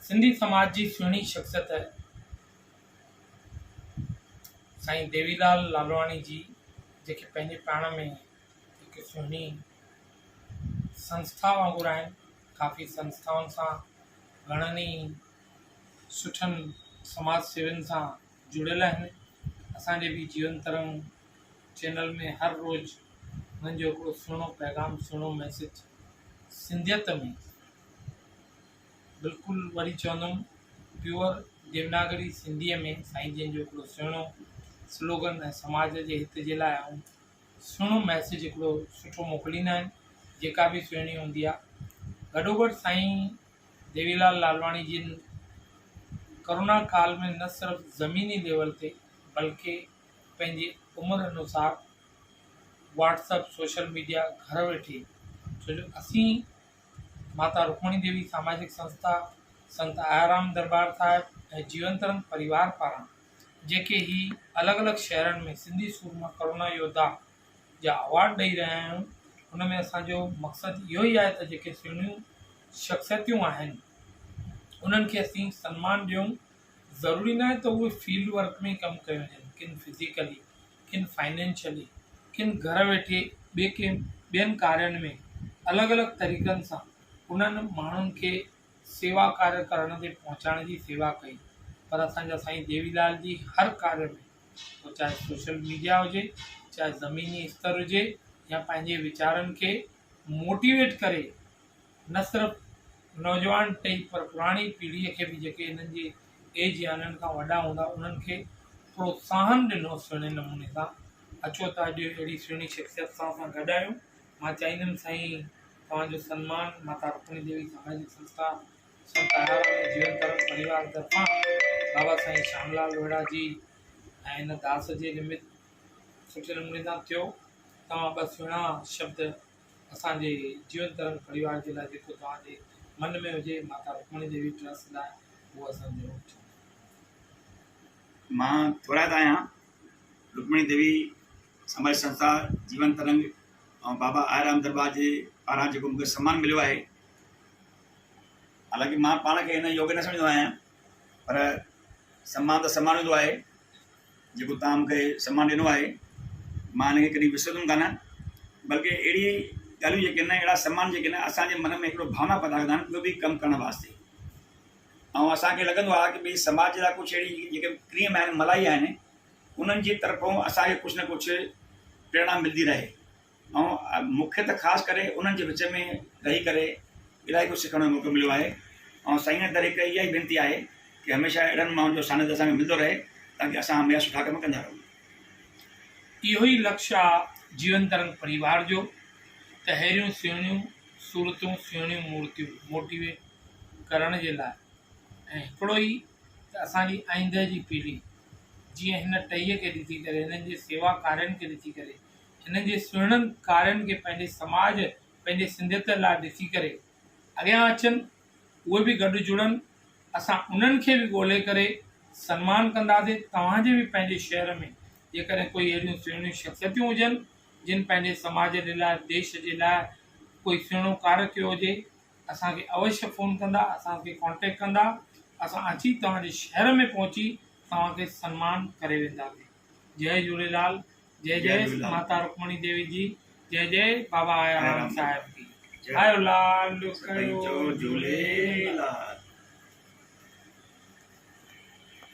सिंधी समाज जी सुहिणी शख़्सियत साईं देवीलाल लालवाणी जी, जेके पंहिंजे पाण में हिकु सुहिणी संस्था वांगुरु आहिनि। काफ़ी संस्थाउनि सां घणनि ई सुठनि समाज सेवियुनि सां जुड़ियल आहिनि। असांजे बि जीवन तरंग चैनल में हर रोज़ हुननि जो हिकिड़ो सुहिणो पैगाम, सुहिणो मैसेज सिंधियत में, बिल्कुलु वरी चवंदुमि प्योर देवनागरी सिंधीअ में साईं जन जो हिकिड़ो सुहिणो स्लोगन ऐं समाज जे हित जे लाइ ऐं सुहिणो मैसेज हिकिड़ो सुठो मोकिलींदा आहिनि, जेका बि सुहिणी हूंदी आहे। गॾोगॾु साईं देवीलाल लालवाणी जिन कोरोना काल में न सिर्फ़ु ज़मीनी लेवल ते बल्कि पंहिंजी उमिरि अनुसार व्हाट्सअप, सोशल मीडिया घर वेठे, छो जो असीं माता रुक्मणी देवी सामाजिक संस्था, संत आयाराम दरबार साहिब ऐं जीवन तरंग परिवार पारां जेके ही अलॻि अलॻि शहरनि में सिंधी सूरमा कोरोना योद्धा जा अवार्ड ॾेई रहिया आहियूं, हुन में असांजो मक़सदु इहो ई आहे त जेके सुहिणियूं शख़्सियतूं आहिनि उन्हनि खे असीं सन्मान ॾियूं। ज़रूरी न आहे त उहे फील्ड वर्क में कमु कयूं वञनि, किन फिज़िकली, किन फाइनेंशियली, किन घर वेठे ॿियनि कार्यनि में अलॻि अलॻि तरीक़नि सां उन्हनि माण्हुनि खे सेवा कार्य करण ते पहुचाइण जी सेवा कई। पर असांजा साईं देवीलाल जी हर कार्य में, पोइ चाहे सोशल मीडिया हुजे, चाहे ज़मीनी स्तर हुजे, या पंहिंजे वीचारनि खे मोटिवेट करे न सिर्फ़ु नौजवान टई पर पुराणी पीढ़ीअ खे बि, जेके हिननि जी एज या हिननि खां वॾा हूंदा, उन्हनि खे प्रोत्साहन ॾिनो सुहिणे नमूने सां। अचो त अॼु अहिड़ी सुहिणी शख़्सियत सां असां गॾु आहियूं। मां चाहींदुमि साईं तव्हांजो सन्मान माता रुक्मणी देवी सामाजिक संस्था, संत आयाराम जीवन तरंग परिवार तरफ़ां बाबा साईं श्यामलाल रोहिड़ा जी ऐं हिन दास जे निमित सुठे नमूने सां थियो। तव्हां ॿ सुहिणा शब्द असांजे जीवन तरंग परिवार जे लाइ जेको तव्हांजे मन में हुजे माता रुक्मणी देवी ट्रस्ट लाइ, उहो असां ज़रूरु चऊं। मां थोरात आहियां। रुक्मणी देवी समाज संस्था जीवन तरंग ऐं बाबा आयाराम दरबार जे पारां जेको मूंखे सम्मान मिलियो आहे, हालांकि मां पाण खे हिन योग्य न सम्झंदो आहियां, पर सम्मान त सम्मान हूंदो आहे। जेको तव्हां मूंखे सम्मान ॾिनो आहे, मां हिनखे कॾहिं विसरंदुमि कान। बल्कि अहिड़ी ॻाल्हियूं जेके न, अहिड़ा सम्मान जेके न असांजे मन में हिकिड़ो भावना पैदा कंदा आहिनि ॿियो बि कमु करण वास्ते। ऐं असांखे लॻंदो आहे कि भई समाज जा कुझु अहिड़ी जेके क्रीम आहिनि, मलाई आहिनि, उन्हनि जी तरफ़ों असांखे कुझु न कुझु प्रेरणा मिलंदी रहे। ऐं मूंखे त ख़ासि करे उन्हनि जे विच में रही करे इलाही कुझु सिखण जो मौक़ो मिलियो आहे। ऐं साईं दर हिकु इहा ई वेनिती आहे कि हमेशह अहिड़नि माण्हुनि जो सानिध्य असांखे मिलंदो रहे ताकि असां हमेशह सुठा कम कंदा रहूं। इहो ई लक्ष्य आहे जीवन तरंग परिवार जो, त अहिड़ियूं सुहिणियूं सूरतूं, सुहिणियूं मूर्तियूं मोटिवेट करण जे लाइ, ऐं हिकिड़ो ई त असांजी आईंदह जी पीढ़ी जीअं हिन टईअ खे ॾिसी करे, हिननि जे सेवा कार्यनि खे ॾिसी करे, हिननि जे सुहिणनि कार्यनि खे पंहिंजे समाज, पंहिंजे सिंधियत लाइ ॾिसी करे अॻियां अचनि, उहे बि गॾु जुड़नि। असां उन्हनि खे बि ॻोल्हे करे सन्मान कंदासीं। तव्हांजे बि पंहिंजे शहर में जेकॾहिं कोई अहिड़ियूं सुहिणियूं शख़्सियतूं हुजनि जिन पंहिंजे समाज जे लाइ, देश जे लाइ कोई सुहिणो कार्य कयो हुजे, असांखे अवश्य फ़ोन कंदा, असांखे कॉन्टेक्ट कंदा। असां अची तव्हांजे शहर में पहुची तव्हांखे सन्मान करे वेंदासीं। जय झूलेलाल। जय जय माता रुक्मणी देवी जी। जय जय बाबा आयाराम साहिब की। आयो लाल कयो झूलेलाल।